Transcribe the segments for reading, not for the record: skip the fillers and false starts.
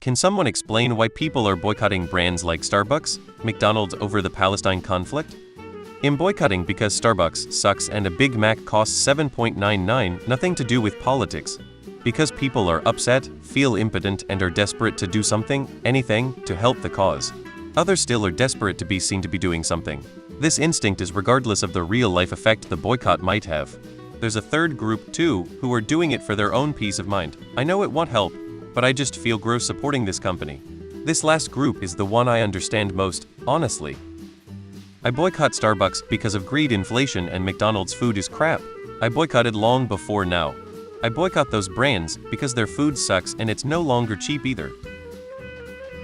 Can someone explain why people are boycotting brands like Starbucks, McDonald's over the Palestine conflict? I'm boycotting because Starbucks sucks and a Big Mac costs $7.99, nothing to do with politics. Because people are upset, feel impotent and are desperate to do something, anything, to help the cause. Others still are desperate to be seen to be doing something. This instinct is regardless of the real-life effect the boycott might have. There's a third group, too, who are doing it for their own peace of mind. I know it won't help, but I just feel gross supporting this company. This last group is the one I understand most, honestly. I boycott Starbucks because of greed, inflation, and McDonald's food is crap. I boycotted long before now. I boycott those brands because their food sucks and it's no longer cheap either.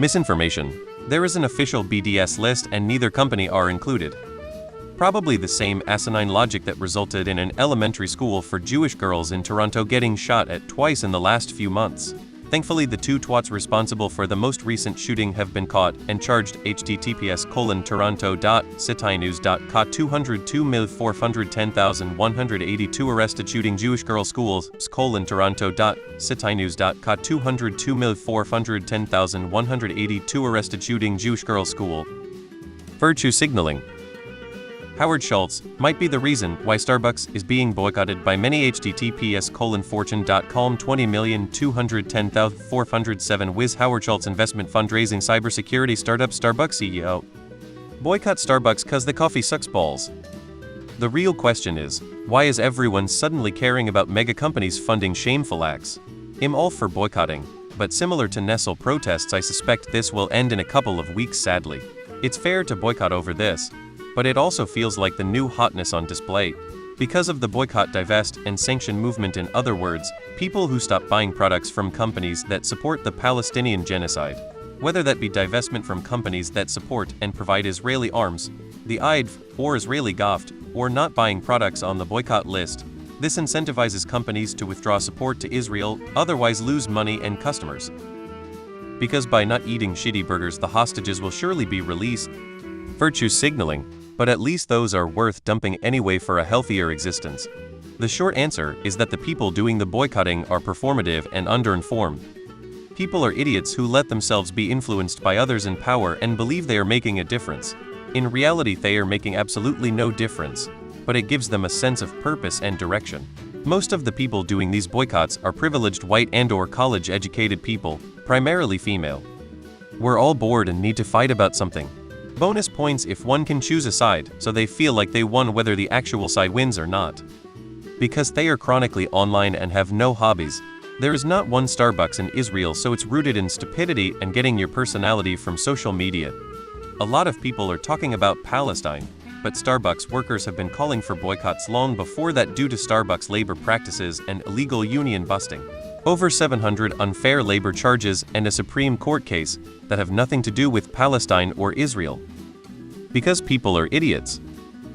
Misinformation. There is an official BDS list and neither company are included. Probably the same asinine logic that resulted in an elementary school for Jewish girls in Toronto getting shot at twice in the last few months. Thankfully, the two twats responsible for the most recent shooting have been caught and charged. https://toronto.citynews.ca 202,410,182 arrested shooting Jewish girl schools toronto.citynews.ca 202,410,182 arrested shooting Jewish girl school. Virtue signaling. Howard Schultz might be the reason why Starbucks is being boycotted by many. https://fortune.com 20,210,407 Wiz Howard Schultz investment fundraising cybersecurity startup Starbucks CEO. Boycott Starbucks cause the coffee sucks balls. The real question is, why is everyone suddenly caring about mega companies funding shameful acts? I'm all for boycotting, but similar to Nestle protests, I suspect this will end in a couple of weeks sadly. It's fair to boycott over this, but it also feels like the new hotness on display. Because of the boycott, divest, and sanction movement, in other words, people who stop buying products from companies that support the Palestinian genocide. Whether that be divestment from companies that support and provide Israeli arms, the IDF, or Israeli GOFT, or not buying products on the boycott list, this incentivizes companies to withdraw support to Israel, otherwise lose money and customers. Because by not eating shitty burgers, the hostages will surely be released. Virtue signaling. But at least those are worth dumping anyway for a healthier existence. The short answer is that the people doing the boycotting are performative and underinformed. People are idiots who let themselves be influenced by others in power and believe they are making a difference. In reality, they are making absolutely no difference, but it gives them a sense of purpose and direction. Most of the people doing these boycotts are privileged white and/or college-educated people, primarily female. We're all bored and need to fight about something. Bonus points if one can choose a side, so they feel like they won whether the actual side wins or not. Because they are chronically online and have no hobbies. There is not one Starbucks in Israel, so it's rooted in stupidity and getting your personality from social media. A lot of people are talking about Palestine, but Starbucks workers have been calling for boycotts long before that due to Starbucks labor practices and illegal union busting. Over 700 unfair labor charges and a Supreme Court case that have nothing to do with Palestine or Israel. Because people are idiots.